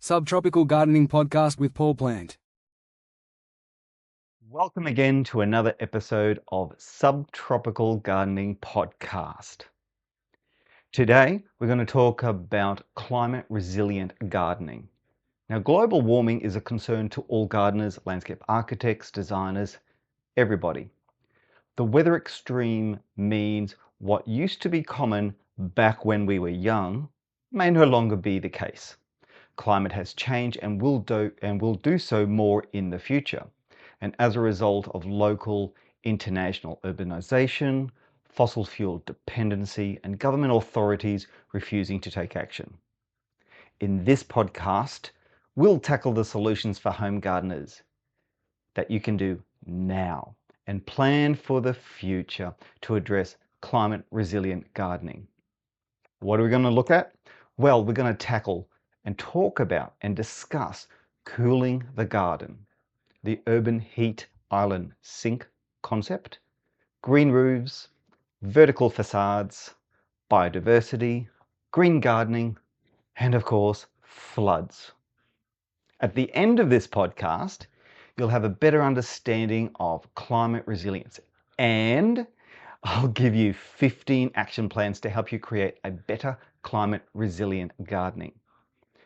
Subtropical Gardening Podcast with Paul Plant. Welcome again to another episode of Subtropical Gardening Podcast. Today, we're going to talk about climate resilient gardening. Now, global warming is a concern to all gardeners, landscape architects, designers, everybody. The weather extreme means what used to be common back when we were young may no longer be the case. Climate has changed and will do so more in the future. And as a result of local international urbanization, fossil fuel dependency, and government authorities refusing to take action. In this podcast, we'll tackle the solutions for home gardeners that you can do now and plan for the future to address climate resilient gardening. What are we going to look at? Well, we're going to tackle and talk about and discuss cooling the garden, the urban heat island sink concept, green roofs, vertical facades, biodiversity, green gardening, and of course, floods. At the end of this podcast, you'll have a better understanding of climate resilience, and I'll give you 15 action plans to help you create a better climate resilient gardening.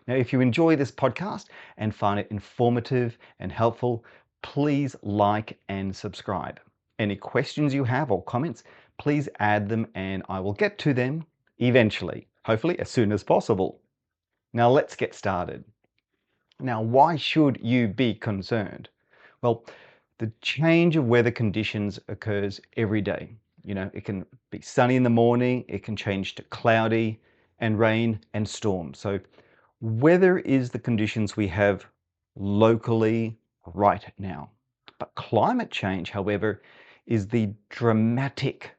Now, if you enjoy this podcast and find it informative and helpful, please like and subscribe. Any questions you have or comments, please add them and I will get to them eventually, hopefully as soon as possible. Now, let's get started. Now, why should you be concerned? Well, the change of weather conditions occurs every day. It can be sunny in the morning, it can change to cloudy and rain and storm. So weather is the conditions we have locally right now. But climate change, however, is the drastic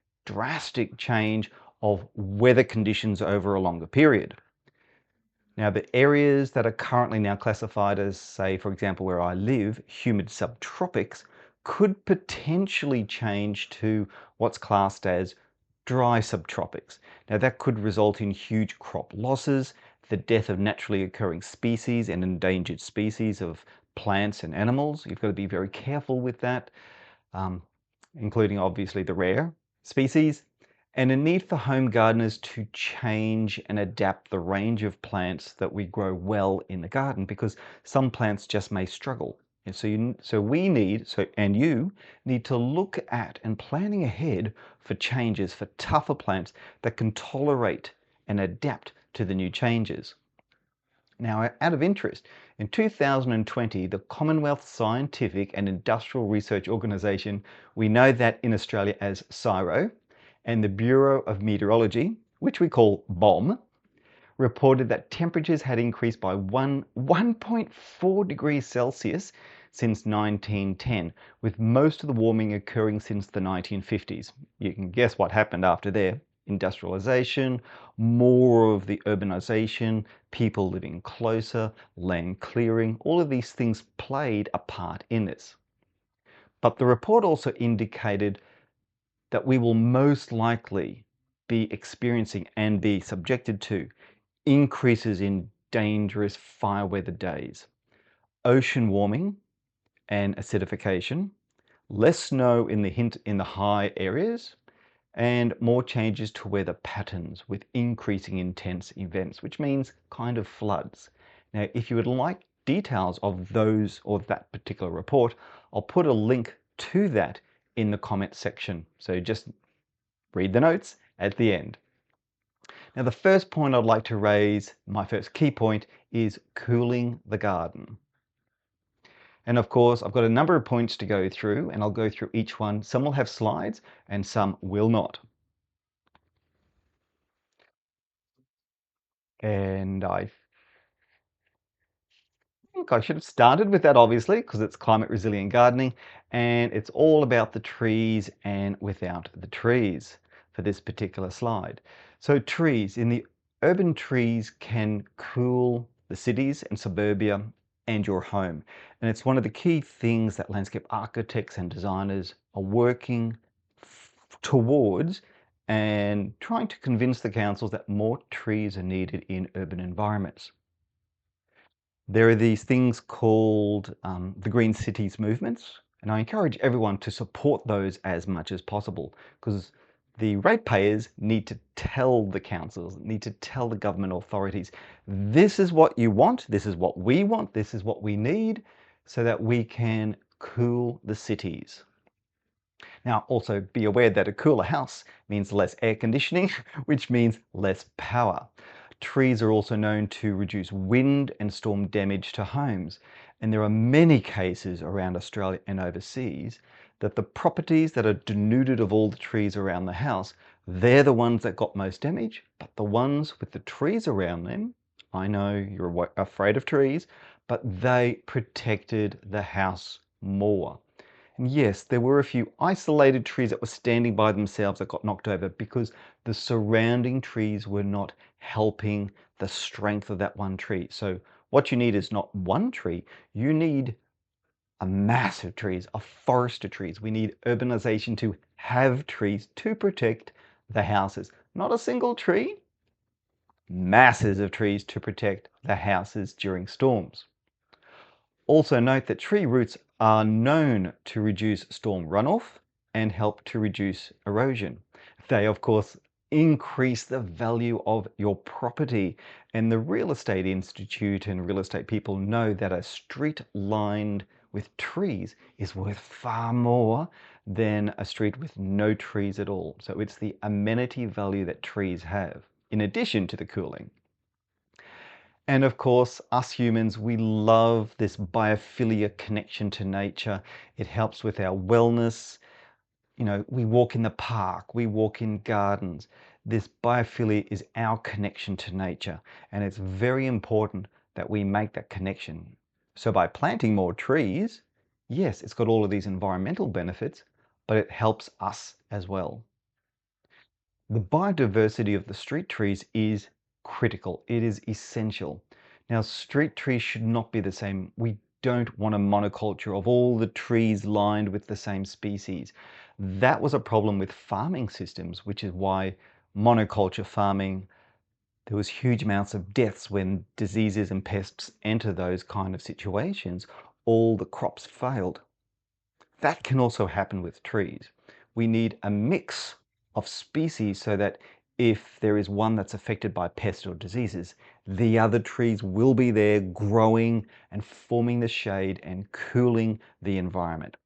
change of weather conditions over a longer period. Now, the areas that are currently now classified as, say, for example, where I live, humid subtropics, could potentially change to what's classed as dry subtropics. Now, that could result in huge crop losses, the death of naturally occurring species and endangered species of plants and animals. You've got to be very careful with that, including obviously the rare species, and a need for home gardeners to change and adapt the range of plants that we grow well in the garden, because some plants just may struggle. And you need to look at and planning ahead for changes for tougher plants that can tolerate and adapt to the new changes. Now, out of interest, in 2020, the Commonwealth Scientific and Industrial Research Organisation, we know that in Australia as CSIRO, and the Bureau of Meteorology, which we call BOM, reported that temperatures had increased by 1.4 degrees Celsius since 1910, with most of the warming occurring since the 1950s. You can guess what happened after there. Industrialization, more of the urbanization, people living closer, land clearing, all of these things played a part in this. But the report also indicated that we will most likely be experiencing and be subjected to increases in dangerous fire weather days, ocean warming and acidification, less snow in the high areas, and more changes to weather patterns with increasing intense events, which means kind of floods. Now, if you would like details of those or that particular report, I'll put a link to that in the comment section. So just read the notes at the end. Now, the first point I'd like to raise, my first key point, is cooling the garden. And of course, I've got a number of points to go through, and I'll go through each one. Some will have slides and some will not. And I think I should have started with that, obviously, because it's climate resilient gardening, and it's all about the trees and without the trees for this particular slide. So trees, urban trees can cool the cities and suburbia and your home. And it's one of the key things that landscape architects and designers are working towards and trying to convince the councils that more trees are needed in urban environments. There are these things called the Green Cities movements, and I encourage everyone to support those as much as possible, because the ratepayers need to tell the councils, need to tell the government authorities, this is what you want, this is what we want, this is what we need, so that we can cool the cities. Now, also be aware that a cooler house means less air conditioning, which means less power. Trees are also known to reduce wind and storm damage to homes. And there are many cases around Australia and overseas that the properties that are denuded of all the trees around the house, they're the ones that got most damage, but the ones with the trees around them, I know you're afraid of trees, but they protected the house more. And yes, there were a few isolated trees that were standing by themselves that got knocked over because the surrounding trees were not helping the strength of that one tree. So what you need is not one tree, you need a massive trees, a forest of trees. We need urbanization to have trees to protect the houses. Not a single tree, masses of trees to protect the houses during storms. Also note that tree roots are known to reduce storm runoff and help to reduce erosion. They, of course, increase the value of your property. And the Real Estate Institute and real estate people know that a street lined with trees is worth far more than a street with no trees at all. So it's the amenity value that trees have, in addition to the cooling. And of course, us humans, we love this biophilia connection to nature. It helps with our wellness. You know, we walk in the park, we walk in gardens. This biophilia is our connection to nature, and it's very important that we make that connection. So by planting more trees, yes, it's got all of these environmental benefits, but it helps us as well. The biodiversity of the street trees is critical. It is essential. Now, street trees should not be the same. We don't want a monoculture of all the trees lined with the same species. That was a problem with farming systems, which is why monoculture farming, there was huge amounts of deaths when diseases and pests enter those kind of situations. All the crops failed. That can also happen with trees. We need a mix of species so that if there is one that's affected by pests or diseases, the other trees will be there growing and forming the shade and cooling the environment.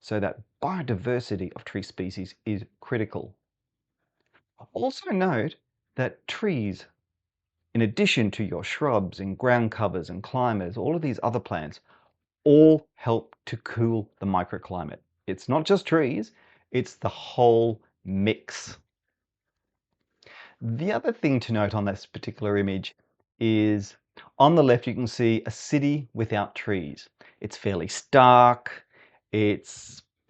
So that biodiversity of tree species is critical. Also note that trees, in addition to your shrubs and ground covers and climbers, all of these other plants, all help to cool the microclimate. It's not just trees, it's the whole mix. The other thing to note on this particular image is on the left you can see a city without trees. It's fairly stark, it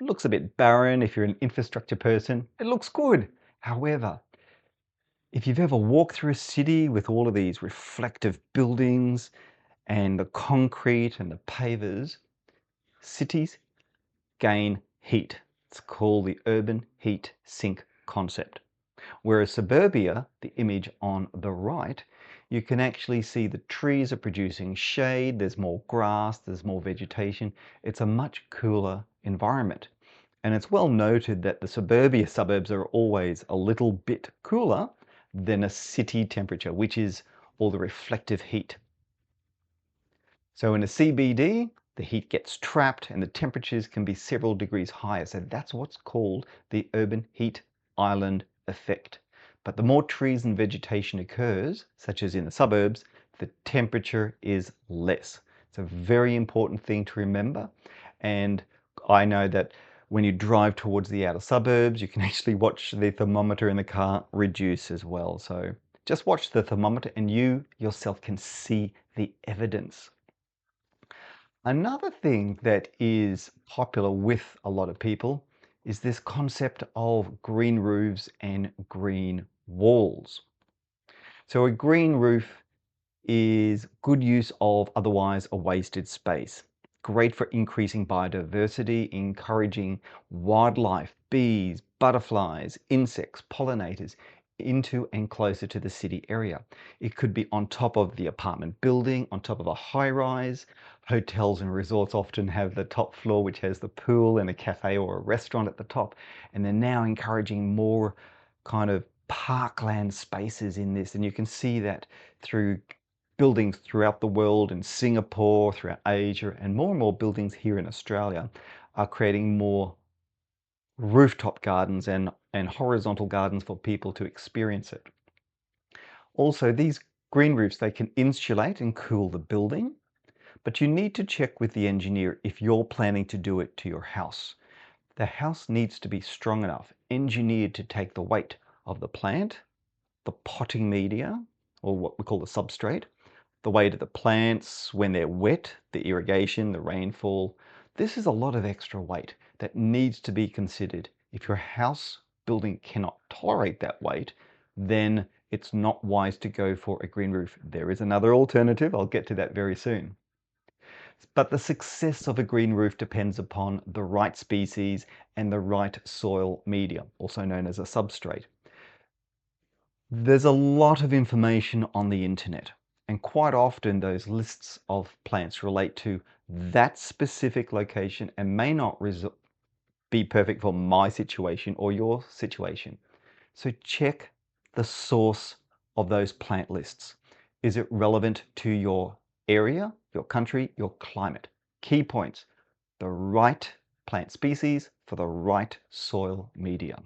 looks a bit barren if you're an infrastructure person. It looks good. However, if you've ever walked through a city with all of these reflective buildings and the concrete and the pavers, cities gain heat. It's called the urban heat sink concept. Whereas suburbia, the image on the right, you can actually see the trees are producing shade, there's more grass, there's more vegetation. It's a much cooler environment. And it's well noted that the suburbia suburbs are always a little bit cooler than a city temperature, which is all the reflective heat. So in a CBD, the heat gets trapped and the temperatures can be several degrees higher. So that's what's called the urban heat island effect. But the more trees and vegetation occurs, such as in the suburbs, the temperature is less. It's a very important thing to remember. And I know that when you drive towards the outer suburbs, you can actually watch the thermometer in the car reduce as well. So just watch the thermometer and you yourself can see the evidence. Another thing that is popular with a lot of people is this concept of green roofs and green walls. So a green roof is good use of otherwise a wasted space. Great for increasing biodiversity, encouraging wildlife, bees, butterflies, insects, pollinators into and closer to the city area. It could be on top of the apartment building, on top of a high rise. Hotels and resorts often have the top floor, which has the pool and a cafe or a restaurant at the top. And they're now encouraging more kind of parkland spaces in this. And you can see that through buildings throughout the world, in Singapore, throughout Asia, and more buildings here in Australia are creating more rooftop gardens and horizontal gardens for people to experience it. Also, these green roofs, they can insulate and cool the building, but you need to check with the engineer if you're planning to do it to your house. The house needs to be strong enough, engineered to take the weight of the plant, the potting media, or what we call the substrate, the weight of the plants when they're wet, the irrigation, the rainfall. This is a lot of extra weight that needs to be considered. If your house building cannot tolerate that weight, then it's not wise to go for a green roof. There is another alternative. I'll get to that very soon. But the success of a green roof depends upon the right species and the right soil media, also known as a substrate. There's a lot of information on the internet, and quite often those lists of plants relate to that specific location and may not be perfect for my situation or your situation. So check the source of those plant lists. Is it relevant to your area, your country, your climate? Key points: the right plant species for the right soil media.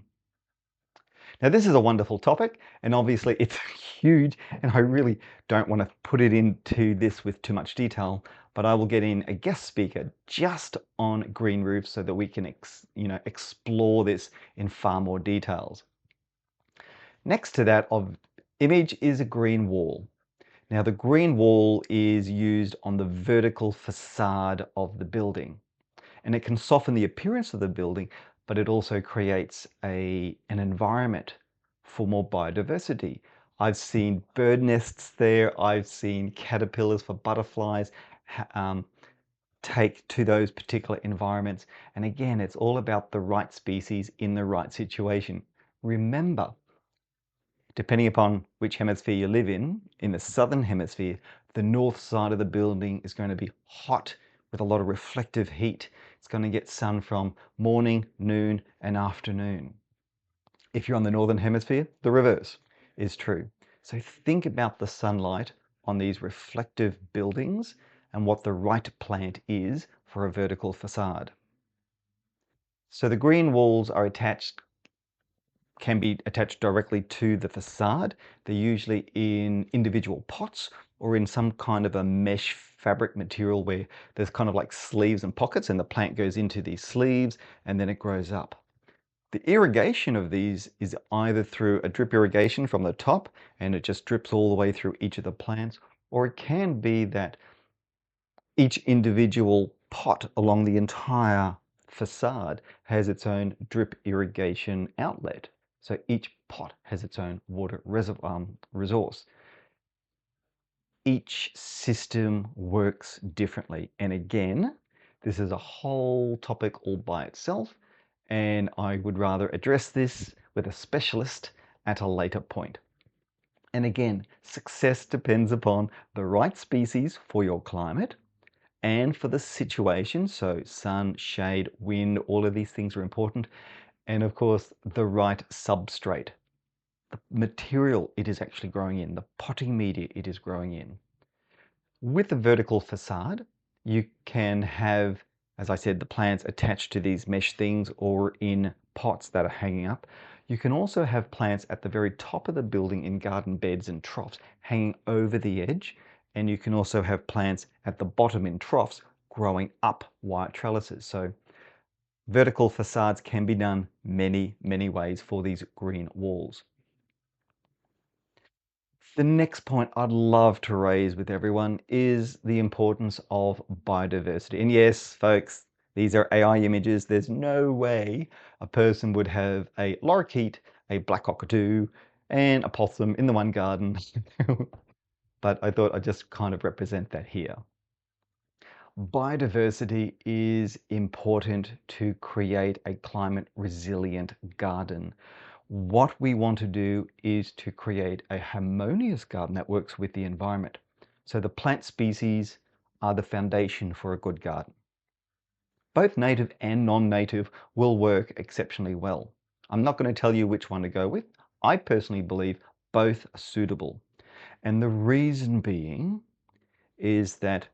Now, this is a wonderful topic, and obviously it's huge, and I really don't want to put it into this with too much detail, but I will get in a guest speaker just on green roofs so that we can explore this in far more details. Next to that image is a green wall. Now, the green wall is used on the vertical facade of the building, and it can soften the appearance of the building, but it also creates an environment for more biodiversity. I've seen bird nests there. I've seen caterpillars for butterflies take to those particular environments. And again, it's all about the right species in the right situation. Remember, depending upon which hemisphere you live in the southern hemisphere, the north side of the building is going to be hot with a lot of reflective heat. It's going to get sun from morning, noon, and afternoon. If you're on the northern hemisphere, the reverse is true. So think about the sunlight on these reflective buildings and what the right plant is for a vertical facade. So the green walls can be attached directly to the facade. They're usually in individual pots or in some kind of a mesh fabric material where there's kind of like sleeves and pockets, and the plant goes into these sleeves and then it grows up. The irrigation of these is either through a drip irrigation from the top and it just drips all the way through each of the plants, or it can be that each individual pot along the entire facade has its own drip irrigation outlet. So each pot has its own water resource. Each system works differently. And again, this is a whole topic all by itself, and I would rather address this with a specialist at a later point. And again, success depends upon the right species for your climate and for the situation. So sun, shade, wind, all of these things are important. And of course, the right substrate, the material it is actually growing in, the potting media it is growing in. With a vertical facade, you can have, as I said, the plants attached to these mesh things or in pots that are hanging up. You can also have plants at the very top of the building in garden beds and troughs hanging over the edge. And you can also have plants at the bottom in troughs growing up wire trellises. So vertical facades can be done many, many ways for these green walls. The next point I'd love to raise with everyone is the importance of biodiversity. And yes, folks, these are AI images. There's no way a person would have a lorikeet, a black cockatoo, and a possum in the one garden. But I thought I'd just kind of represent that here. Biodiversity is important to create a climate resilient garden. What we want to do is to create a harmonious garden that works with the environment. So the plant species are the foundation for a good garden. Both native and non-native will work exceptionally well. I'm not going to tell you which one to go with. I personally believe both are suitable. And the reason being is that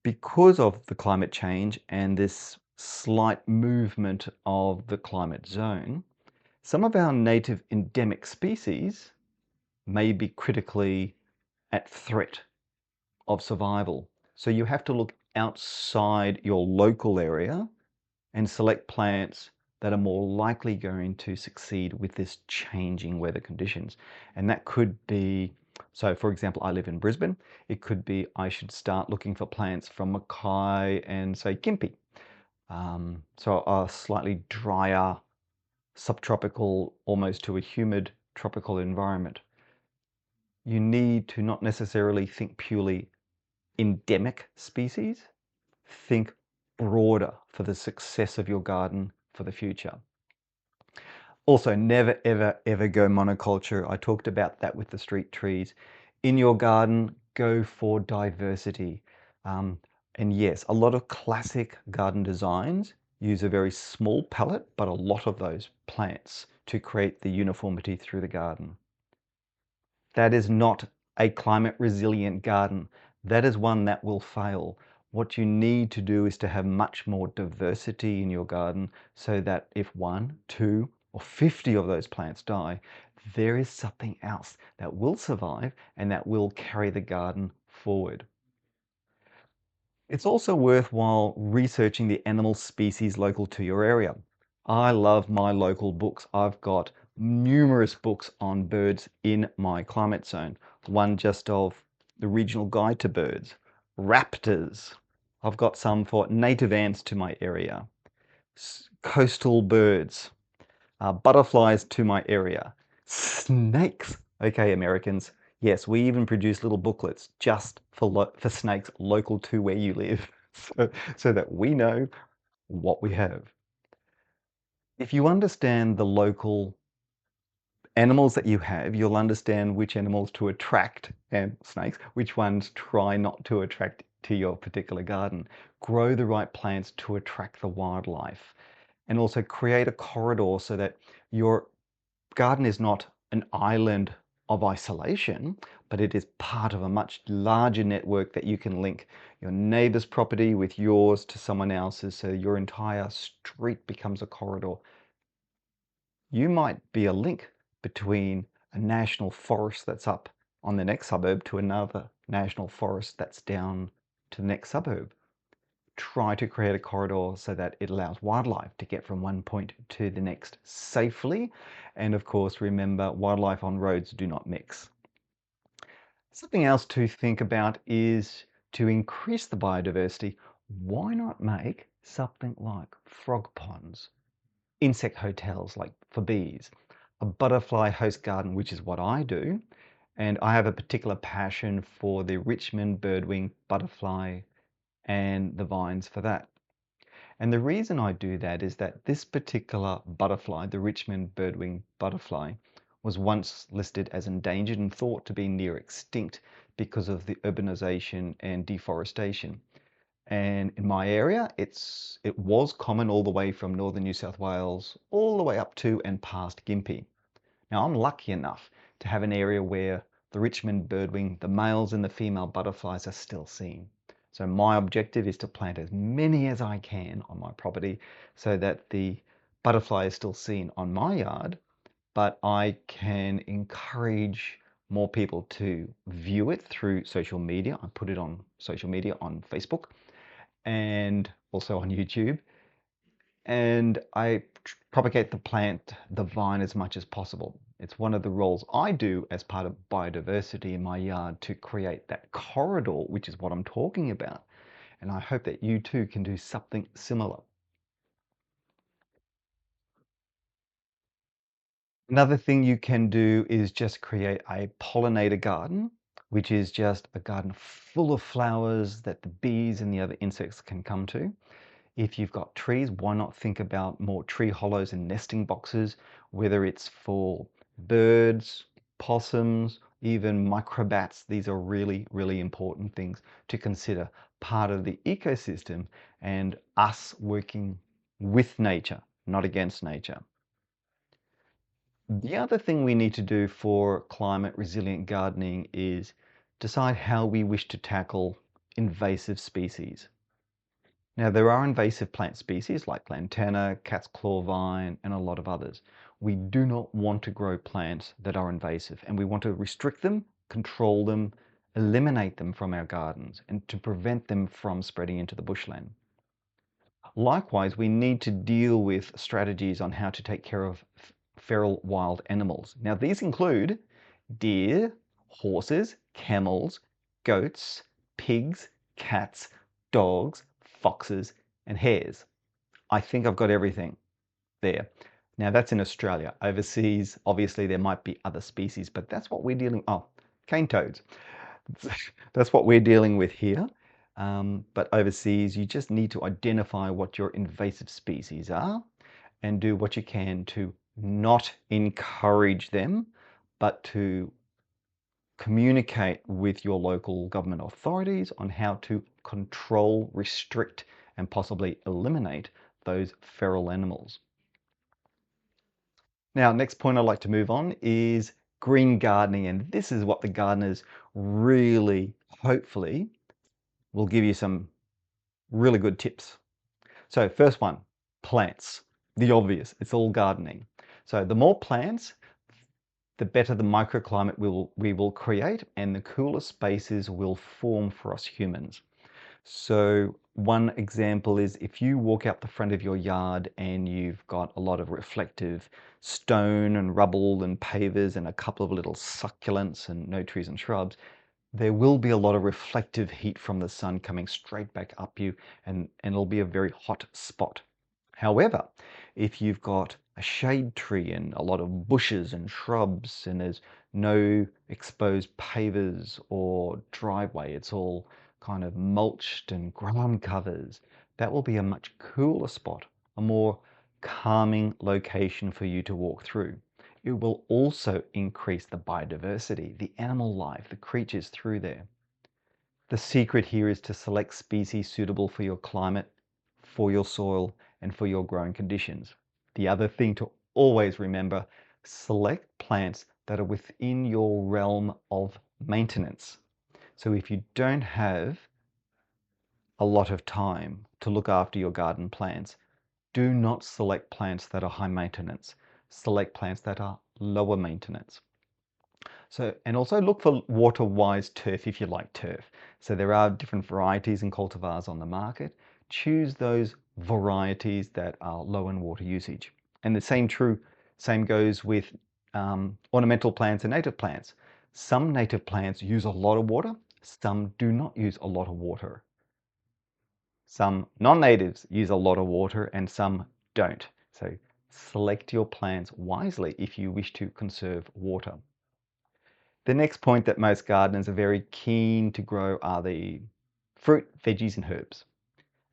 because of the climate change and this slight movement of the climate zone, some of our native endemic species may be critically at threat of survival. So you have to look outside your local area and select plants that are more likely going to succeed with this changing weather conditions. And that could be, so for example, I live in Brisbane. It could be I should start looking for plants from Mackay and say Gympie. So a slightly drier, subtropical, almost to a humid tropical environment. You need to not necessarily think purely endemic species, think broader for the success of your garden for the future. Also, never, ever, ever go monoculture. I talked about that with the street trees. In your garden, go for diversity. And yes, a lot of classic garden designs use a very small palette, but a lot of those plants to create the uniformity through the garden. That is not a climate resilient garden. That is one that will fail. What you need to do is to have much more diversity in your garden so that if 1, 2, or 50 of those plants die, there is something else that will survive and that will carry the garden forward. It's also worthwhile researching the animal species local to your area. I love my local books. I've got numerous books on birds in my climate zone. One just of the regional guide to birds, raptors. I've got some for native ants to my area, coastal birds, butterflies to my area, snakes. Okay, Americans. Yes, we even produce little booklets just for snakes local to where you live, so that we know what we have. If you understand the local animals that you have, you'll understand which animals to attract, and snakes, which ones try not to attract to your particular garden. Grow the right plants to attract the wildlife, and also create a corridor so that your garden is not an island of isolation, but it is part of a much larger network that you can link your neighbor's property with yours to someone else's, so your entire street becomes a corridor. You might be a link between a national forest that's up on the next suburb to another national forest that's down to the next suburb. Try to create a corridor so that it allows wildlife to get from one point to the next safely. And of course, remember, wildlife on roads do not mix. Something else to think about is to increase the biodiversity. Why not make something like frog ponds, insect hotels like for bees, a butterfly host garden, which is what I do. And I have a particular passion for the Richmond birdwing butterfly and the vines for that. And the reason I do that is that this particular butterfly, the Richmond birdwing butterfly, was once listed as endangered and thought to be near extinct because of the urbanization and deforestation. And in my area, it was common all the way from northern New South Wales, all the way up to and past Gympie. Now, I'm lucky enough to have an area where the Richmond birdwing, the males and the female butterflies are still seen. So my objective is to plant as many as I can on my property so that the butterfly is still seen on my yard, but I can encourage more people to view it through social media. I put it on social media on Facebook and also on YouTube. And I propagate the plant, the vine, as much as possible. It's one of the roles I do as part of biodiversity in my yard to create that corridor, which is what I'm talking about. And I hope that you too can do something similar. Another thing you can do is just create a pollinator garden, which is just a garden full of flowers that the bees and the other insects can come to. If you've got trees, why not think about more tree hollows and nesting boxes, whether it's for birds, possums, even microbats. These are really, really important things to consider, part of the ecosystem and us working with nature, not against nature. The other thing we need to do for climate resilient gardening is decide how we wish to tackle invasive species. Now, there are invasive plant species like lantana, cat's claw vine, and a lot of others. We do not want to grow plants that are invasive, and we want to restrict them, control them, eliminate them from our gardens, and to prevent them from spreading into the bushland. Likewise, we need to deal with strategies on how to take care of feral wild animals. Now, these include deer, horses, camels, goats, pigs, cats, dogs, foxes, and hares. I think I've got everything there. Now, that's in Australia. Overseas, obviously, there might be other species, but that's what we're dealing. Oh, cane toads. That's what we're dealing with here. But overseas, you just need to identify what your invasive species are and do what you can to not encourage them, but to communicate with your local government authorities on how to control, restrict, and possibly eliminate those feral animals. Now, next point I'd like to move on is green gardening, and this is what the gardeners really, hopefully, will give you some really good tips. So first one, plants. The obvious, it's all gardening. So the more plants, the better the microclimate we will create and the cooler spaces will form for us humans. So one example is if you walk out the front of your yard and you've got a lot of reflective stone and rubble and pavers and a couple of little succulents and no trees and shrubs, there will be a lot of reflective heat from the sun coming straight back up you, and it'll be a very hot spot. However, if you've got a shade tree and a lot of bushes and shrubs and there's no exposed pavers or driveway, it's all kind of mulched and ground covers, that will be a much cooler spot, a more calming location for you to walk through. It will also increase the biodiversity, the animal life, the creatures through there. The secret here is to select species suitable for your climate, for your soil, and for your growing conditions. The other thing to always remember, select plants that are within your realm of maintenance. So if you don't have a lot of time to look after your garden plants, do not select plants that are high maintenance. Select plants that are lower maintenance. So, and also look for water-wise turf if you like turf. So there are different varieties and cultivars on the market. Choose those varieties that are low in water usage. And the same goes with ornamental plants and native plants. Some native plants use a lot of water, some do not use a lot of water. Some non-natives use a lot of water and some don't. So select your plants wisely if you wish to conserve water. The next point that most gardeners are very keen to grow are the fruit, veggies, and herbs.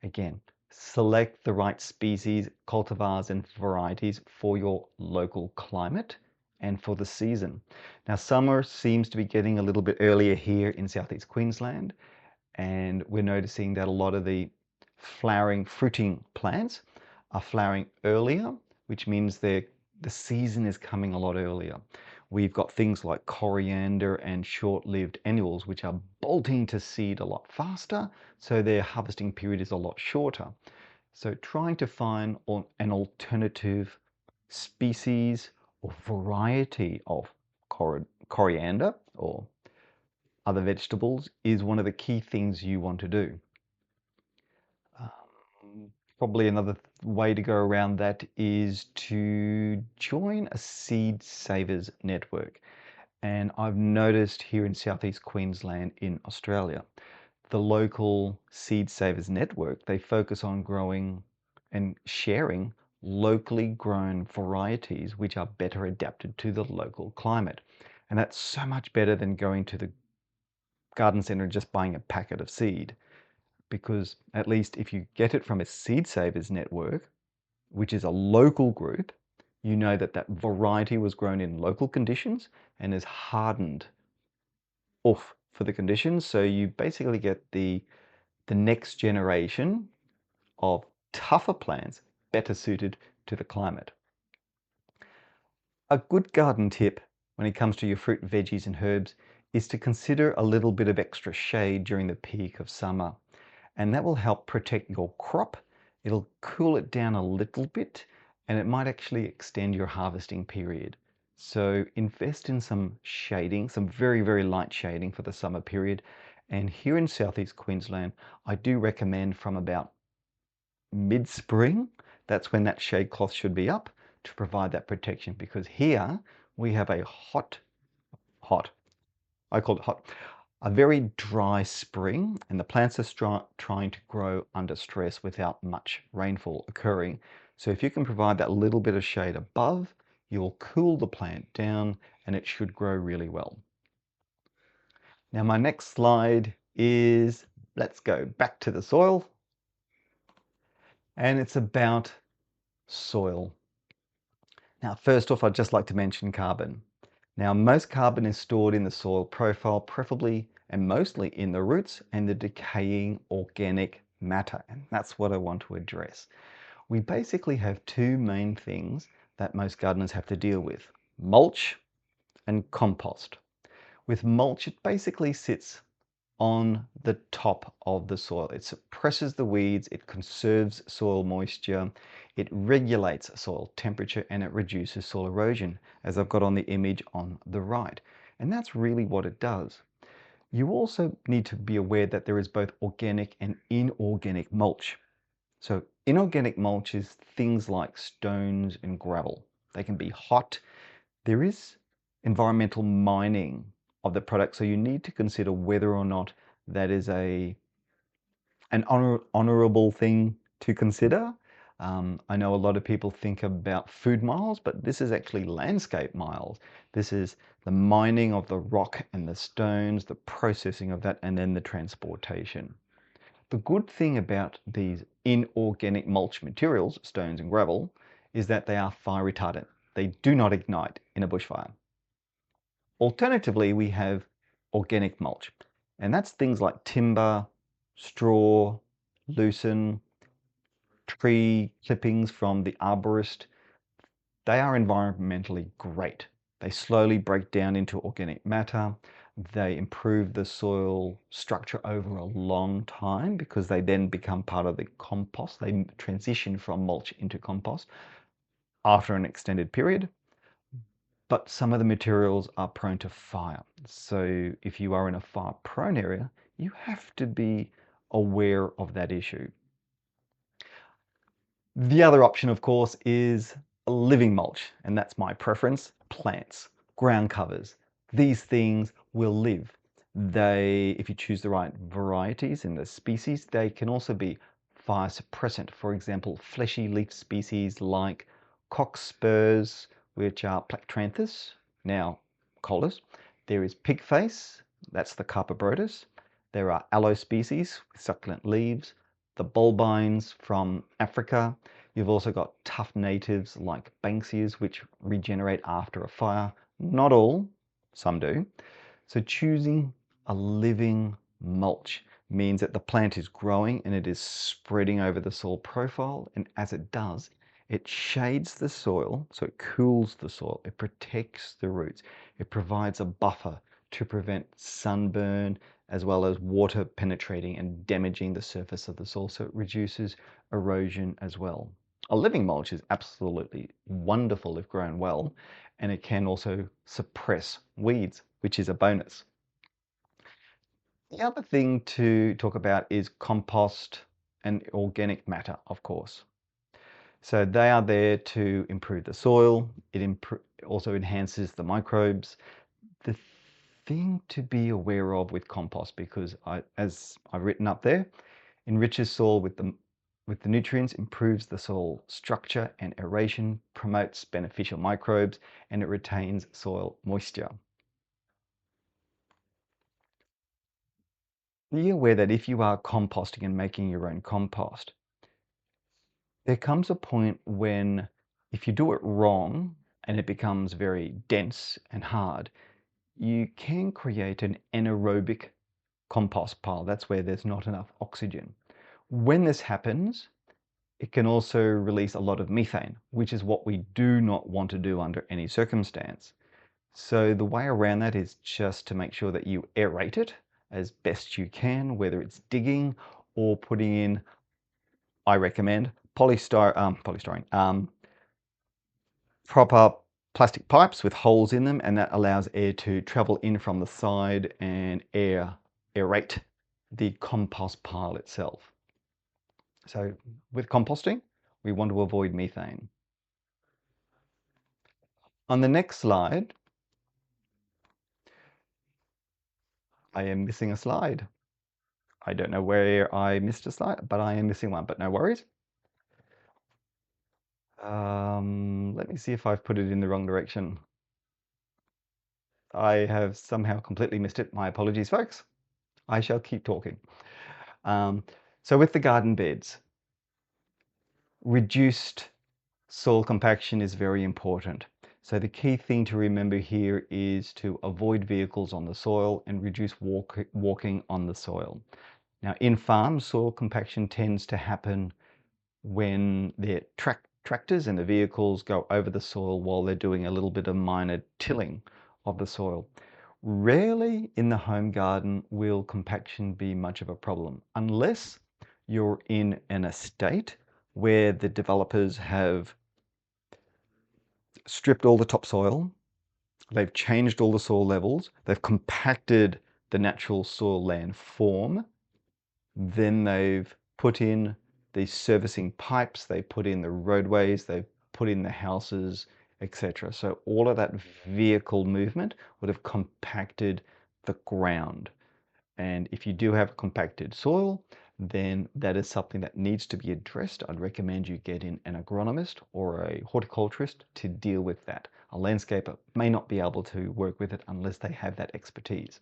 Again, select the right species, cultivars, and varieties for your local climate and for the season. Now, summer seems to be getting a little bit earlier here in southeast Queensland, and we're noticing that a lot of the flowering, fruiting plants are flowering earlier, which means the season is coming a lot earlier. We've got things like coriander and short-lived annuals, which are bolting to seed a lot faster, so their harvesting period is a lot shorter. So trying to find an alternative species or variety of coriander or other vegetables is one of the key things you want to do. Probably another way to go around that is to join a seed savers network. And I've noticed here in southeast Queensland in Australia, the local seed savers network, they focus on growing and sharing locally grown varieties which are better adapted to the local climate. And that's so much better than going to the garden centre and just buying a packet of seed. because at least if you get it from a Seed Savers network, which is a local group, you know that that variety was grown in local conditions and is hardened off for the conditions. So you basically get the next generation of tougher plants better suited to the climate. A good garden tip when it comes to your fruit, veggies and herbs is to consider a little bit of extra shade during the peak of summer, and that will help protect your crop. It'll cool it down a little bit, and it might actually extend your harvesting period. So invest in some shading, some very, very light shading for the summer period. And here in Southeast Queensland, I do recommend from about mid-spring, that's when that shade cloth should be up to provide that protection, because here we have a I call it hot, a very dry spring, and the plants are trying to grow under stress without much rainfall occurring. So if you can provide that little bit of shade above, you'll cool the plant down and it should grow really well. Now my next slide is, let's go back to the soil, and it's about soil. Now, first off, I'd just like to mention carbon. Now, most carbon is stored in the soil profile, preferably and mostly in the roots and the decaying organic matter. And that's what I want to address. We basically have two main things that most gardeners have to deal with: mulch and compost. With mulch, it basically sits on the top of the soil. It suppresses the weeds, it conserves soil moisture, it regulates soil temperature, and it reduces soil erosion, as I've got on the image on the right. And that's really what it does. You also need to be aware that there is both organic and inorganic mulch. So inorganic mulch is things like stones and gravel. They can be hot. There is environmental mining of the product, so you need to consider whether or not that is an honorable thing to consider. I know a lot of people think about food miles, but this is actually landscape miles. This is the mining of the rock and the stones, the processing of that, and then the transportation. The good thing about these inorganic mulch materials, stones and gravel, is that they are fire retardant. They do not ignite in a bushfire. Alternatively, we have organic mulch, and that's things like timber, straw, lucerne, tree clippings from the arborist. They are environmentally great. They slowly break down into organic matter. They improve the soil structure over a long time because they then become part of the compost. They transition from mulch into compost after an extended period. But some of the materials are prone to fire. So if you are in a fire-prone area, you have to be aware of that issue. The other option, of course, is living mulch, and that's my preference: plants, ground covers. These things will live. If you choose the right varieties and the species, they can also be fire suppressant. For example, fleshy leaf species like cockspurs, which are Plectranthus, now colas. There is pigface, that's the Carpobrotus. There are aloe species with succulent leaves, the bulbines from Africa. You've also got tough natives like Banksias, which regenerate after a fire. Not all, some do. So choosing a living mulch means that the plant is growing and it is spreading over the soil profile. And as it does, it shades the soil, so it cools the soil, it protects the roots, it provides a buffer to prevent sunburn, as well as water penetrating and damaging the surface of the soil, so it reduces erosion as well. A living mulch is absolutely wonderful if grown well, and it can also suppress weeds, which is a bonus. The other thing to talk about is compost and organic matter, of course. So they are there to improve the soil. It also enhances the microbes. The thing to be aware of with compost, because as I've written up there, enriches soil with the nutrients, improves the soil structure and aeration, promotes beneficial microbes, and it retains soil moisture. Be aware that if you are composting and making your own compost, there comes a point when if you do it wrong and it becomes very dense and hard, you can create an anaerobic compost pile. That's where there's not enough oxygen. When this happens, it can also release a lot of methane, which is what we do not want to do under any circumstance. So the way around that is just to make sure that you aerate it as best you can, whether it's digging or putting in, I recommend, proper plastic pipes with holes in them, and that allows air to travel in from the side and aerate the compost pile itself. So with composting, we want to avoid methane. On the next slide, I am missing a slide. I don't know where I missed a slide, but I am missing one, but no worries. Let me see if I've put it in the wrong direction. I have somehow completely missed it. My apologies, folks. I shall keep talking. So with the garden beds, reduced soil compaction is very important. So the key thing to remember here is to avoid vehicles on the soil and reduce walking on the soil. Now in farms, soil compaction tends to happen when the tractors and the vehicles go over the soil while they're doing a little bit of minor tilling of the soil. Rarely in the home garden will compaction be much of a problem unless you're in an estate where the developers have stripped all the topsoil, they've changed all the soil levels, they've compacted the natural soil landform, then they've put in the servicing pipes, they put in the roadways, they've put in the houses, etc. So all of that vehicle movement would have compacted the ground. And if you do have compacted soil, then that is something that needs to be addressed. I'd recommend you get in an agronomist or a horticulturist to deal with that. A landscaper may not be able to work with it unless they have that expertise.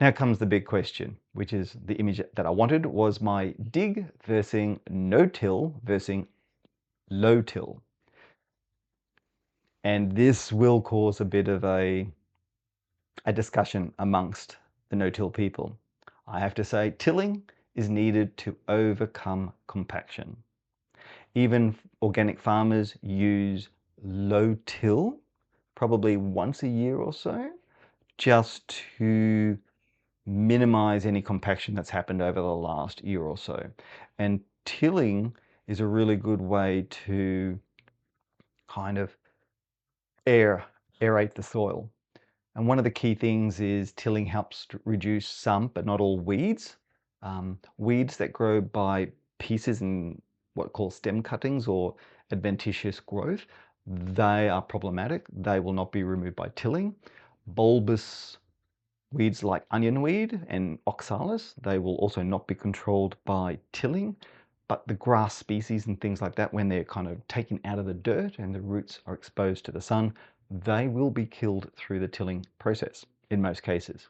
Now comes the big question, which is the image that I wanted was my dig versus no-till versus low-till. And this will cause a bit of a discussion amongst the no-till people. I have to say, tilling is needed to overcome compaction. Even organic farmers use low-till probably once a year or so, just to minimize any compaction that's happened over the last year or so. And tilling is a really good way to kind of aerate the soil. And one of the key things is tilling helps to reduce some, but not all weeds. Weeds that grow by pieces in what are called stem cuttings or adventitious growth, they are problematic. They will not be removed by tilling. Bulbous weeds like onion weed and oxalis, they will also not be controlled by tilling. But the grass species and things like that, when they're kind of taken out of the dirt and the roots are exposed to the sun, they will be killed through the tilling process in most cases.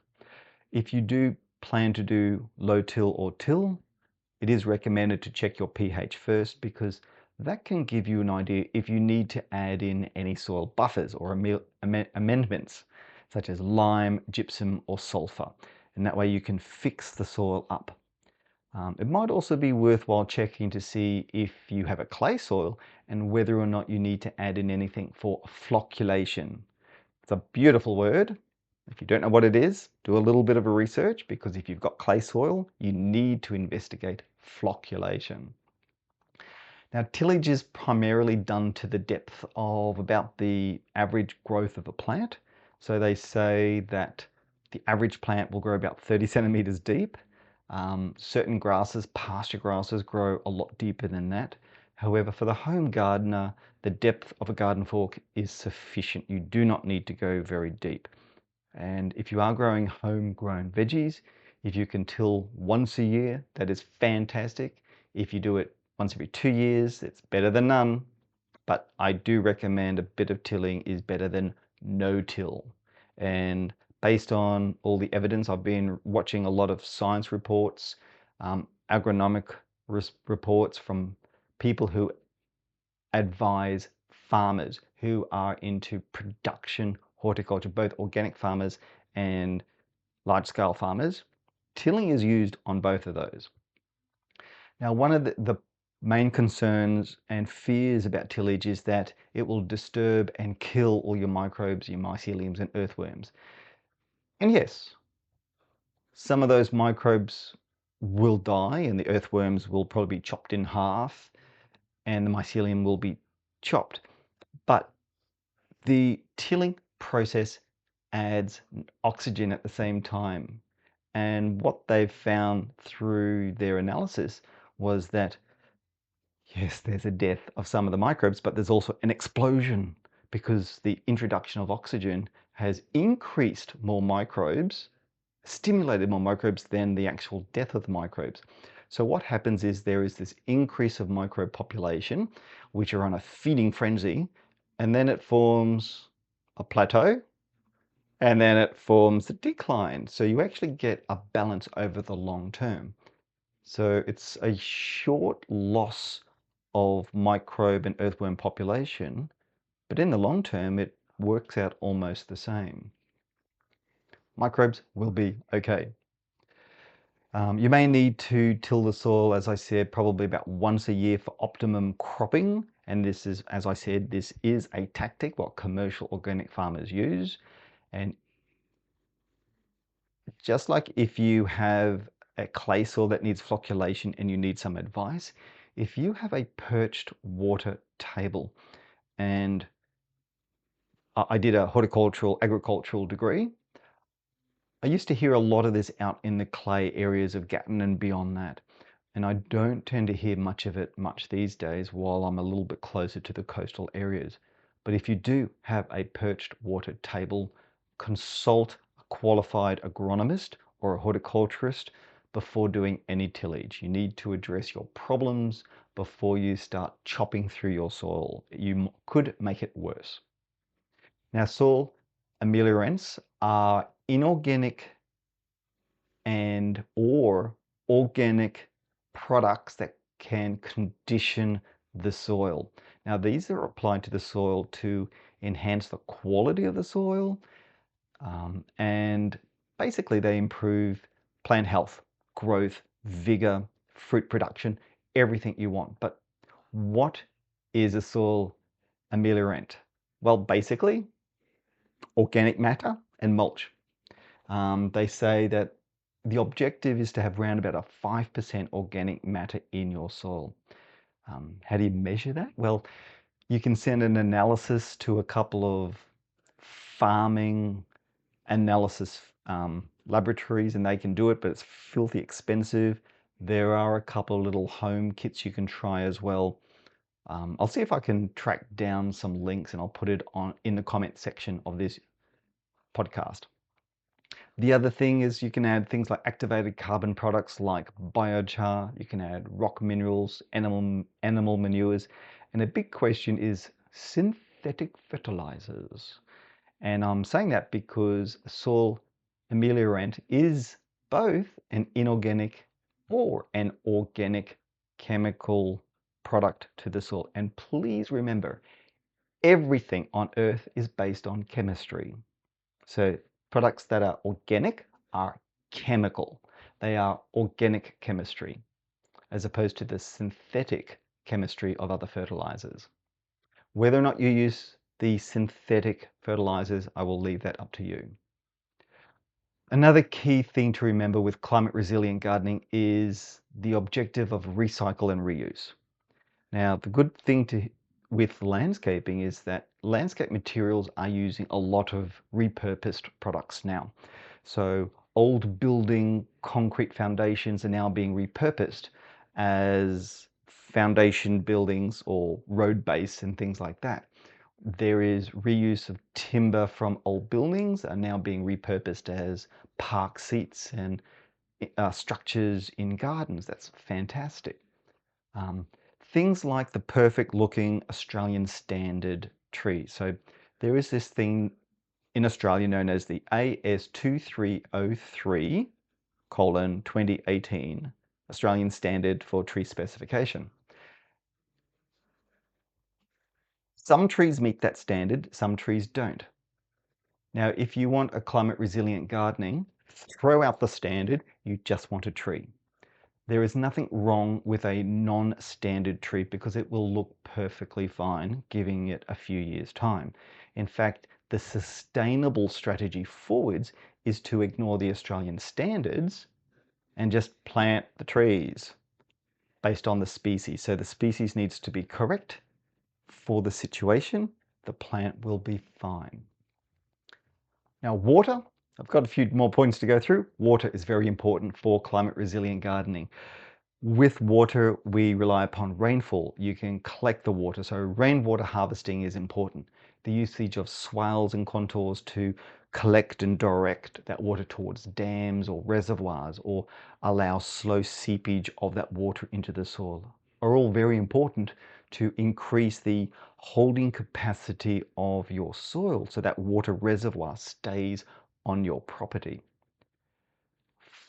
If you do plan to do low till or till, it is recommended to check your pH first because that can give you an idea if you need to add in any soil buffers or amendments such as lime, gypsum or sulfur. And that way you can fix the soil up. It might also be worthwhile checking to see if you have a clay soil and whether or not you need to add in anything for flocculation. It's a beautiful word. If you don't know what it is, do a little bit of a research because if you've got clay soil, you need to investigate flocculation. Now, tillage is primarily done to the depth of about the average growth of a plant. So they say that the average plant will grow about 30 centimeters deep. Certain grasses, pasture grasses, grow a lot deeper than that. However, for the home gardener, the depth of a garden fork is sufficient. You do not need to go very deep. And if you are growing homegrown veggies, if you can till once a year, that is fantastic. If you do it once every 2 years, it's better than none. But I do recommend a bit of tilling is better than no till. And based on all the evidence. I've been watching a lot of science reports, agronomic reports from people who advise farmers who are into production horticulture, both organic farmers and large-scale farmers. Tilling is used on both of those. Now, one of the main concerns and fears about tillage is that it will disturb and kill all your microbes, your myceliums and earthworms. And yes, some of those microbes will die and the earthworms will probably be chopped in half and the mycelium will be chopped. But the tilling process adds oxygen at the same time. And what they've found through their analysis was that, yes, there's a death of some of the microbes, but there's also an explosion because the introduction of oxygen has increased more microbes, stimulated more microbes than the actual death of the microbes. So what happens is there is this increase of microbe population, which are on a feeding frenzy, and then it forms a plateau, and then it forms a decline. So you actually get a balance over the long term. So it's a short loss of microbe and earthworm population, but in the long term, it works out almost the same. Microbes will be okay. You may need to till the soil, as I said, probably about once a year for optimum cropping. And this is, as I said, this is a tactic what commercial organic farmers use. And just like if you have a clay soil that needs flocculation and you need some advice, if you have a perched water table, and I did a agricultural degree, I used to hear a lot of this out in the clay areas of Gatton and beyond that. And I don't tend to hear much of it these days while I'm a little bit closer to the coastal areas. But if you do have a perched water table, consult a qualified agronomist or a horticulturist before doing any tillage. You need to address your problems before you start chopping through your soil. You could make it worse. Now, soil ameliorants are inorganic and or organic products that can condition the soil. Now, these are applied to the soil to enhance the quality of the soil, and basically they improve plant health, growth, vigor, fruit production, everything you want. But what is a soil ameliorant? Well, basically, organic matter and mulch. They say that the objective is to have around about a 5% organic matter in your soil. How do you measure that? Well, you can send an analysis to a couple of farming analysis laboratories and they can do it, but it's filthy expensive. There are a couple of little home kits you can try as well. I'll see if I can track down some links and I'll put it on in the comment section of this podcast. The other thing is you can add things like activated carbon products like biochar, you can add rock minerals, animal manures, and a big question is synthetic fertilizers. And I'm saying that because soil ameliorant is both an inorganic or an organic chemical product to the soil. And please remember, everything on earth is based on chemistry. So products that are organic are chemical. They are organic chemistry, as opposed to the synthetic chemistry of other fertilizers. Whether or not you use the synthetic fertilizers, I will leave that up to you. Another key thing to remember with climate resilient gardening is the objective of recycle and reuse. Now, the good thing with landscaping is that landscape materials are using a lot of repurposed products now. So old building concrete foundations are now being repurposed as foundation buildings or road base and things like that. There is reuse of timber from old buildings are now being repurposed as park seats and structures in gardens. That's fantastic. Things like the perfect looking Australian standard tree. So there is this thing in Australia known as the AS2303:2018 Australian Standard for Tree Specification. Some trees meet that standard, some trees don't. Now, if you want a climate resilient gardening, throw out the standard, you just want a tree. There is nothing wrong with a non-standard tree because it will look perfectly fine, giving it a few years' time. In fact, the sustainable strategy forwards is to ignore the Australian standards and just plant the trees based on the species. So the species needs to be correct for the situation. The plant will be fine. Now, water, I've got a few more points to go through. Water is very important for climate resilient gardening. With water, we rely upon rainfall. You can collect the water, so rainwater harvesting is important. The usage of swales and contours to collect and direct that water towards dams or reservoirs, or allow slow seepage of that water into the soil, are all very important to increase the holding capacity of your soil so that water reservoir stays on your property.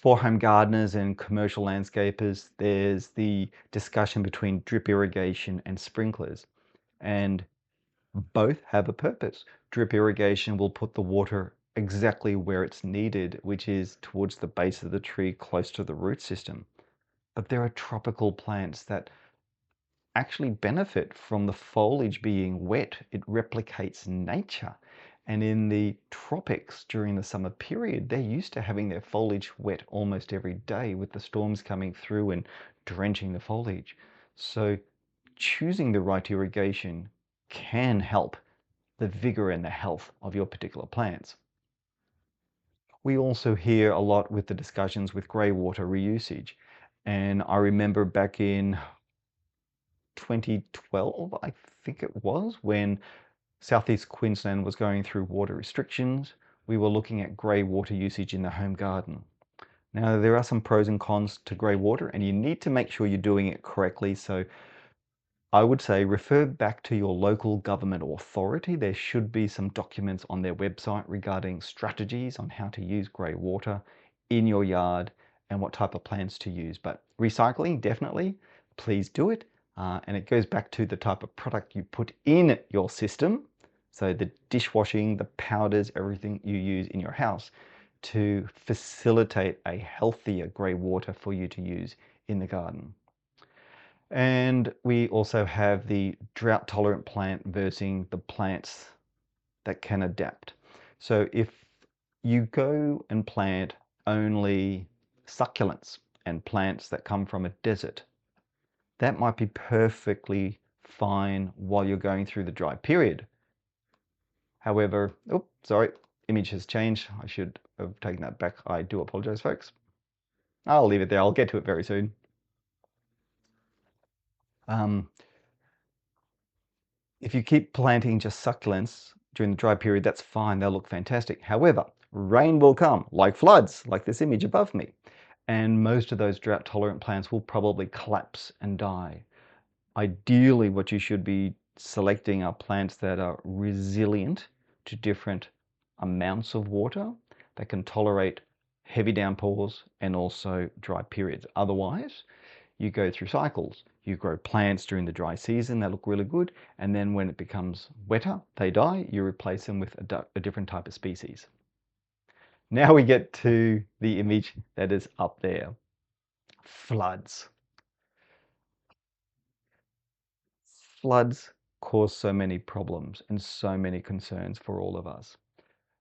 For home gardeners and commercial landscapers, there's the discussion between drip irrigation and sprinklers, and both have a purpose. Drip irrigation will put the water exactly where it's needed, which is towards the base of the tree, close to the root system. But there are tropical plants that actually benefit from the foliage being wet. It replicates nature. And in the tropics during the summer period, they're used to having their foliage wet almost every day with the storms coming through and drenching the foliage. So choosing the right irrigation can help the vigor and the health of your particular plants. We also hear a lot with the discussions with grey water reusage. And I remember back in 2012, I think it was, when Southeast Queensland was going through water restrictions, we were looking at grey water usage in the home garden. Now, there are some pros and cons to grey water, and you need to make sure you're doing it correctly. So I would say refer back to your local government authority. There should be some documents on their website regarding strategies on how to use grey water in your yard and what type of plants to use. But recycling, definitely, please do it. And it goes back to the type of product you put in your system. So the dishwashing, the powders, everything you use in your house to facilitate a healthier grey water for you to use in the garden. And we also have the drought tolerant plant versus the plants that can adapt. So if you go and plant only succulents and plants that come from a desert, that might be perfectly fine while you're going through the dry period. However, oh, sorry, image has changed. I should have taken that back. I do apologize, folks. I'll leave it there. I'll get to it very soon. If you keep planting just succulents during the dry period, that's fine. They'll look fantastic. However, rain will come, like floods, like this image above me. And most of those drought-tolerant plants will probably collapse and die. Ideally, what you should be selecting are plants that are resilient to different amounts of water, that can tolerate heavy downpours and also dry periods. Otherwise, you go through cycles. You grow plants during the dry season, they look really good, and then when it becomes wetter, they die. You replace them with a different type of species. Now we get to the image that is up there. Floods. Floods cause so many problems and so many concerns for all of us.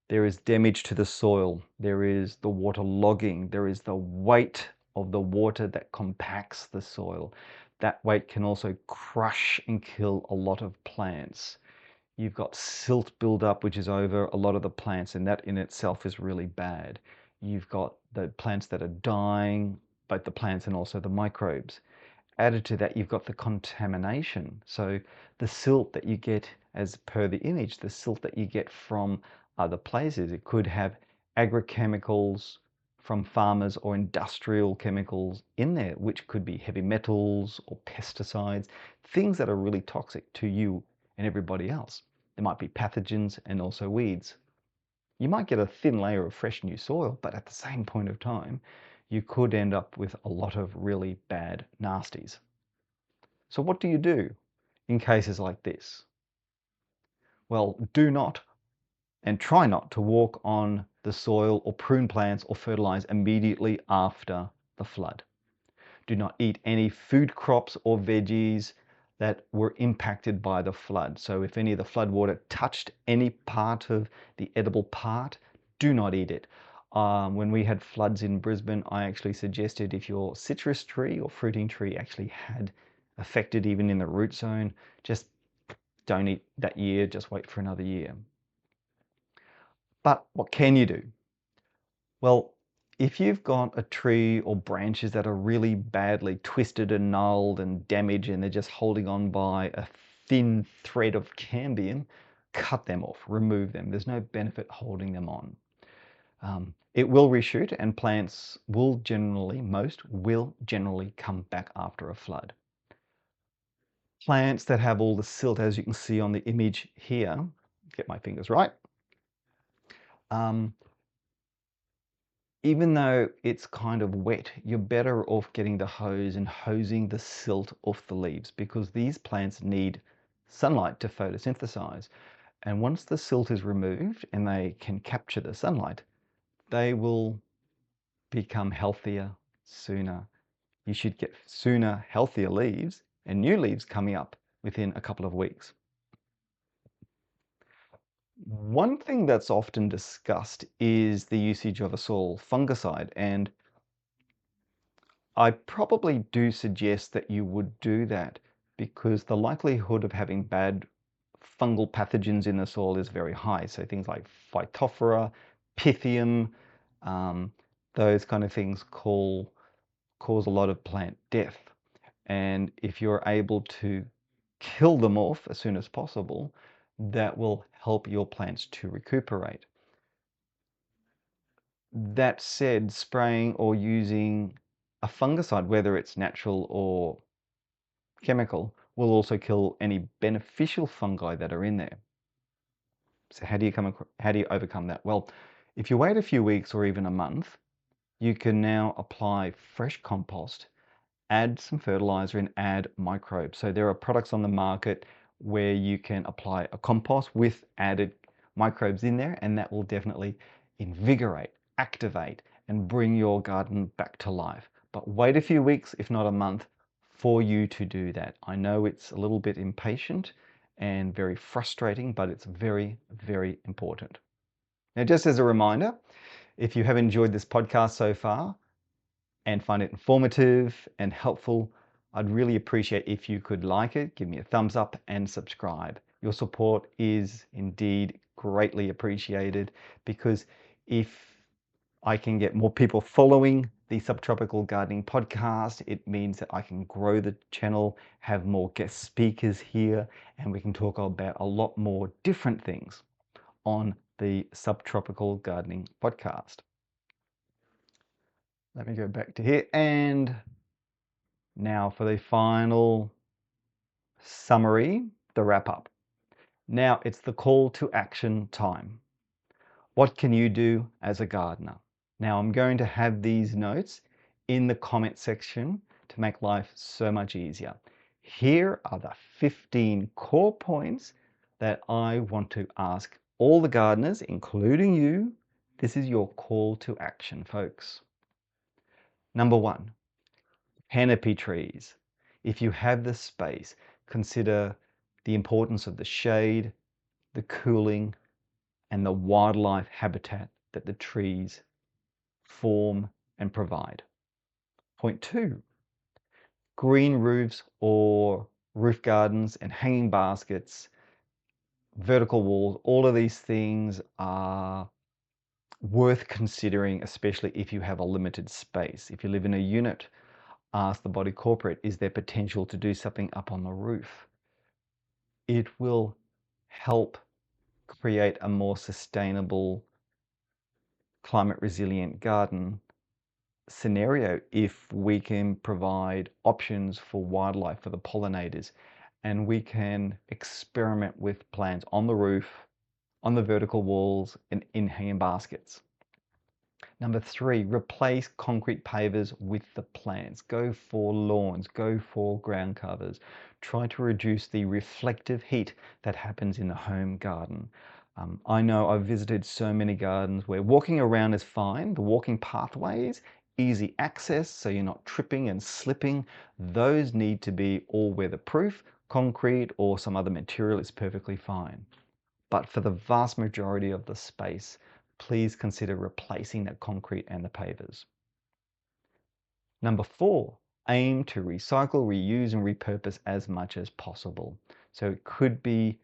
There is damage to the soil. There is the water logging. There is the weight of the water that compacts the soil. That weight can also crush and kill a lot of plants. You've got silt buildup, which is over a lot of the plants, and that in itself is really bad. You've got the plants that are dying, both the plants and also the microbes. Added to that, you've got the contamination. So the silt that you get, as per the image, the silt that you get from other places, it could have agrochemicals from farmers or industrial chemicals in there, which could be heavy metals or pesticides, things that are really toxic to you and everybody else. There might be pathogens and also weeds. You might get a thin layer of fresh new soil, but at the same point of time, you could end up with a lot of really bad nasties. So what do you do in cases like this? Well, do not and try not to walk on the soil or prune plants or fertilize immediately after the flood. Do not eat any food crops or veggies that were impacted by the flood. So if any of the flood water touched any part of the edible part, do not eat it. When we had floods in Brisbane, I actually suggested if your citrus tree or fruiting tree actually had affected even in the root zone, just don't eat that year, just wait for another year. But what can you do? Well, if you've got a tree or branches that are really badly twisted and gnarled and damaged and they're just holding on by a thin thread of cambium, cut them off, remove them. There's no benefit holding them on. It will reshoot and plants will generally come back after a flood. Plants that have all the silt, as you can see on the image here, get my fingers right, even though it's kind of wet, you're better off getting the hose and hosing the silt off the leaves because these plants need sunlight to photosynthesize. And once the silt is removed and they can capture the sunlight, they will become healthier sooner. You should get sooner healthier leaves and new leaves coming up within a couple of weeks. One thing that's often discussed is the usage of a soil fungicide, and I probably do suggest that you would do that because the likelihood of having bad fungal pathogens in the soil is very high. So things like Phytophthora, Pythium, those kind of things cause a lot of plant death. And if you're able to kill them off as soon as possible, that will help your plants to recuperate. That said, spraying or using a fungicide, whether it's natural or chemical, will also kill any beneficial fungi that are in there. So how do you overcome that? Well, if you wait a few weeks or even a month, you can now apply fresh compost, add some fertilizer and add microbes. So there are products on the market where you can apply a compost with added microbes in there, and that will definitely invigorate, activate, and bring your garden back to life. But wait a few weeks, if not a month, for you to do that. I know it's a little bit impatient and very frustrating, but it's very, very important. Now, just as a reminder, if you have enjoyed this podcast so far and find it informative and helpful, I'd really appreciate if you could like it, give me a thumbs up and subscribe. Your support is indeed greatly appreciated because if I can get more people following the Subtropical Gardening podcast, it means that I can grow the channel, have more guest speakers here, and we can talk about a lot more different things on the Subtropical Gardening podcast. Let me go back to here, and now for the final summary, the wrap up. Now it's the call to action time. What can you do as a gardener? Now I'm going to have these notes in the comment section to make life so much easier. Here are the 15 core points that I want to ask all the gardeners, including you. This is your call to action, folks. Number 1, canopy trees. If you have the space, consider the importance of the shade, the cooling, and the wildlife habitat that the trees form and provide. Point 2, green roofs or roof gardens and hanging baskets, vertical walls, all of these things are worth considering, especially if you have a limited space. If you live in a unit, ask the body corporate, is there potential to do something up on the roof? It will help create a more sustainable, climate resilient garden scenario if we can provide options for wildlife, for the pollinators, and we can experiment with plants on the roof, on the vertical walls and in hanging baskets. Number 3, replace concrete pavers with the plants. Go for lawns, go for ground covers. Try to reduce the reflective heat that happens in the home garden. I know I've visited so many gardens where walking around is fine. The walking pathways, easy access, so you're not tripping and slipping. Those need to be all weatherproof. Concrete or some other material is perfectly fine. But for the vast majority of the space, please consider replacing that concrete and the pavers. Number 4, aim to recycle, reuse, and repurpose as much as possible. So it could be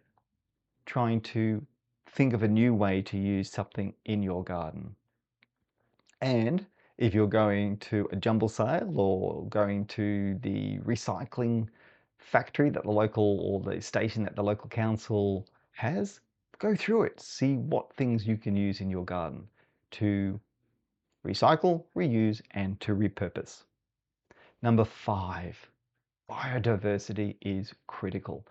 trying to think of a new way to use something in your garden. And if you're going to a jumble sale or going to the recycling factory that the local or the station that the local council has, go through it, see what things you can use in your garden to recycle, reuse, and to repurpose. Number 5, biodiversity is critical.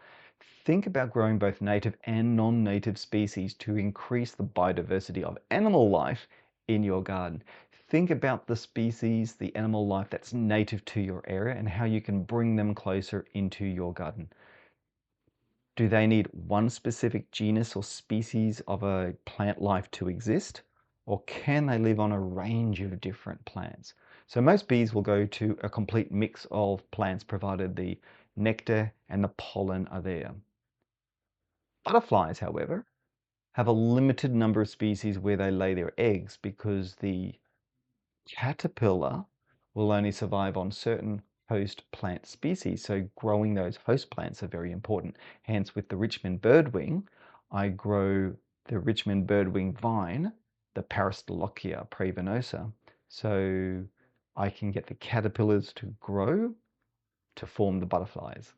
Think about growing both native and non-native species to increase the biodiversity of animal life in your garden. Think about the species, the animal life that's native to your area and how you can bring them closer into your garden. Do they need one specific genus or species of a plant life to exist? Or can they live on a range of different plants? So most bees will go to a complete mix of plants provided the nectar and the pollen are there. Butterflies, however, have a limited number of species where they lay their eggs because the caterpillar will only survive on certain host plant species. So growing those host plants are very important. Hence, with the Richmond birdwing, I grow the Richmond birdwing vine, the Parastolochia pravenosa, so I can get the caterpillars to grow to form the butterflies.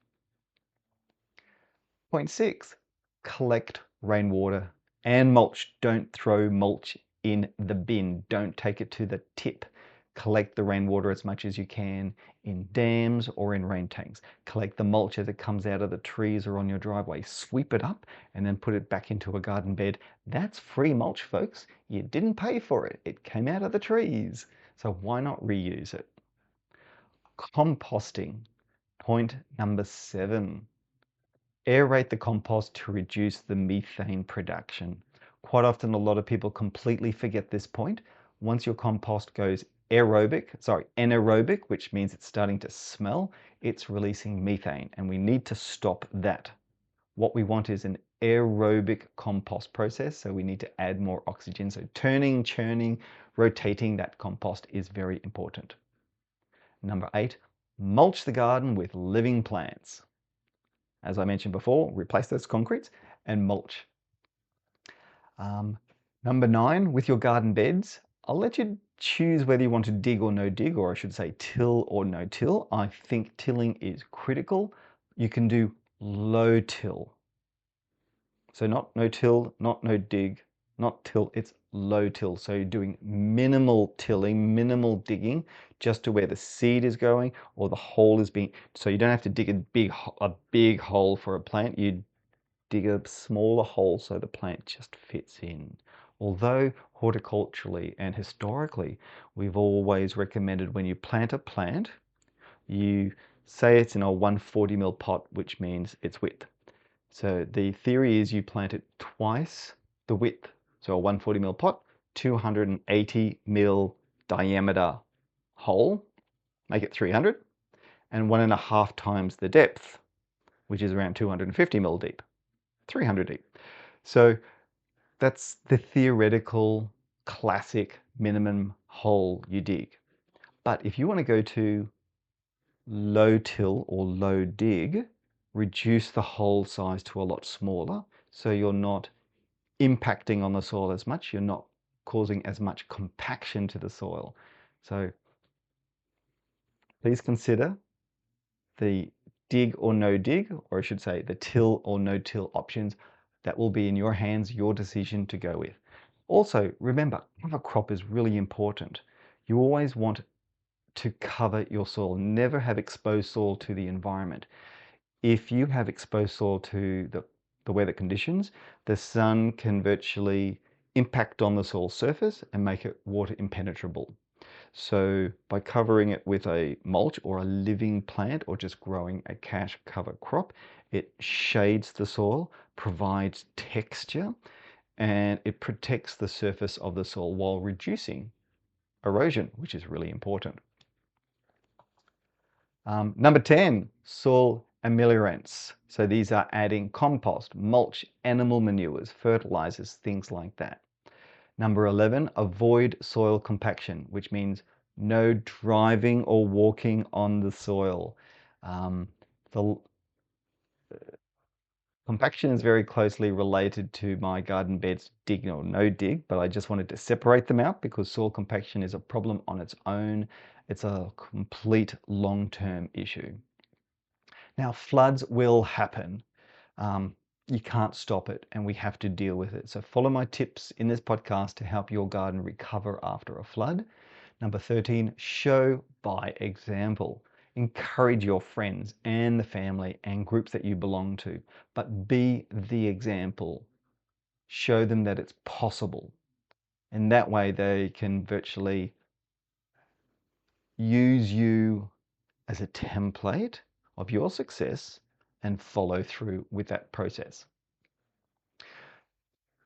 Point 6, collect rainwater and mulch. Don't throw mulch in the bin. Don't take it to the tip. Collect the rainwater as much as you can in dams or in rain tanks. Collect the mulch as it comes out of the trees or on your driveway. Sweep it up and then put it back into a garden bed. That's free mulch, folks. You didn't pay for it. It came out of the trees. So why not reuse it? Composting. Point number 7. Aerate the compost to reduce the methane production. Quite often, a lot of people completely forget this point. Once your compost goes anaerobic, which means it's starting to smell, it's releasing methane, and we need to stop that. What we want is an aerobic compost process, so we need to add more oxygen. So turning, churning, rotating that compost is very important. Number 8, mulch the garden with living plants. As I mentioned before, replace those concretes and mulch. Number 9, with your garden beds, I'll let you choose whether you want to dig or no dig, or I should say till or no till. I think tilling is critical. You can do low till. So not no till, not no dig, not till, it's low till. So you're doing minimal tilling, minimal digging, just to where the seed is going or the hole is being, so you don't have to dig a big hole for a plant. You dig a smaller hole so the plant just fits in. Although horticulturally and historically, we've always recommended when you plant a plant, you say it's in a 140 ml pot, which means its width. So the theory is you plant it twice the width. So a 140 ml pot, 280 ml diameter hole, make it 300, and 1.5 times the depth, which is around 250 ml deep, 300 deep. So that's the theoretical classic minimum hole you dig. But if you want to go to low till or low dig, reduce the hole size to a lot smaller so you're not impacting on the soil as much, you're not causing as much compaction to the soil. So please consider the dig or no dig, or I should say the till or no till options. That will be in your hands, your decision to go with. Also, remember, cover crop is really important. You always want to cover your soil. Never have exposed soil to the environment. If you have exposed soil to the the weather conditions, the sun can virtually impact on the soil surface and make it water impenetrable. So by covering it with a mulch or a living plant or just growing a cash cover crop, it shades the soil, provides texture, and it protects the surface of the soil while reducing erosion, which is really important. Number 10, soil ameliorants. So these are adding compost, mulch, animal manures, fertilizers, things like that. Number 11, avoid soil compaction, which means no driving or walking on the soil. The compaction is very closely related to my garden beds dig or no dig, but I just wanted to separate them out because soil compaction is a problem on its own. It's a complete long-term issue. Now, floods will happen. You can't stop it, and we have to deal with it. So follow my tips in this podcast to help your garden recover after a flood. Number 13, show by example. Encourage your friends and the family and groups that you belong to, but be the example. Show them that it's possible. And that way they can virtually use you as a template of your success and follow through with that process.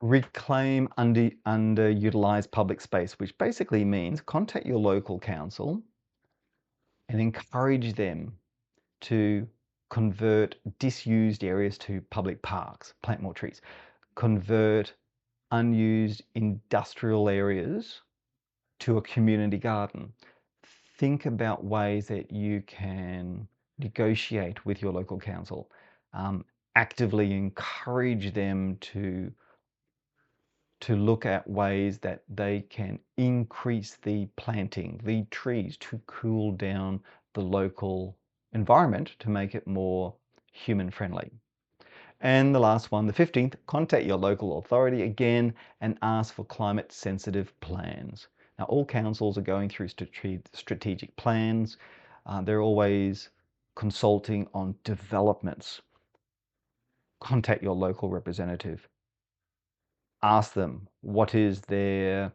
Reclaim underutilized public space, which basically means contact your local council and encourage them to convert disused areas to public parks, plant more trees, convert unused industrial areas to a community garden. Think about ways that you can negotiate with your local council. Actively encourage them to look at ways that they can increase the planting, the trees, to cool down the local environment to make it more human friendly. And the last one, the 15th, contact your local authority again and ask for climate sensitive plans. Now, all councils are going through strategic plans. They're always consulting on developments. Contact your local representative. Ask them what is their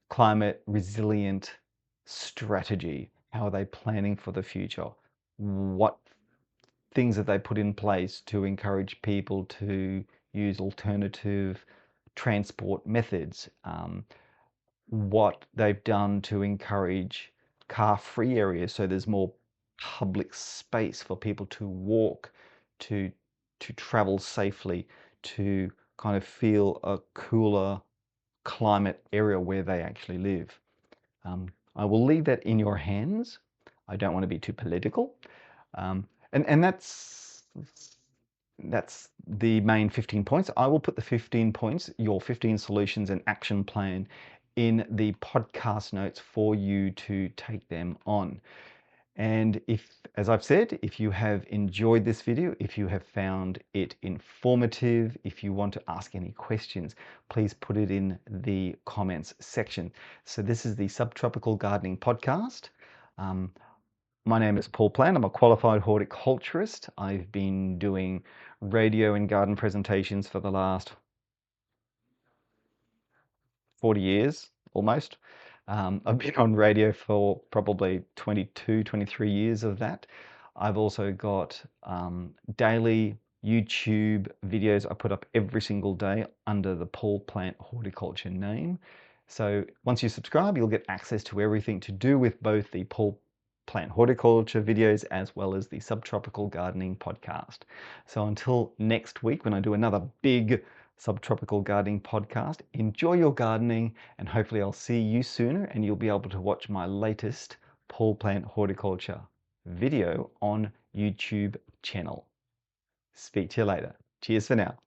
climate resilient strategy. How are they planning for the future? What things have they put in place to encourage people to use alternative transport methods? What they've done to encourage car-free areas so there's more public space for people to walk, to travel safely, to kind of feel a cooler climate area where they actually live. I will leave that in your hands. I don't want to be too political. And that's the main 15 points. I will put the 15 points, your 15 solutions and action plan, in the podcast notes for you to take them on. And if, as I've said, if you have enjoyed this video, if you have found it informative, if you want to ask any questions, please put it in the comments section. So this is the Subtropical Gardening Podcast. My name is Paul Plant. I'm a qualified horticulturist. I've been doing radio and garden presentations for the last 40 years, almost. I've been on radio for probably 22, 23 years of that. I've also got daily YouTube videos I put up every single day under the Paul Plant Horticulture name. So once you subscribe, you'll get access to everything to do with both the Paul Plant Horticulture videos as well as the Subtropical Gardening podcast. So until next week when I do another big Subtropical Gardening podcast, enjoy your gardening, and hopefully I'll see you sooner and you'll be able to watch my latest Paul Plant Horticulture video on YouTube channel. Speak to you later. Cheers for now.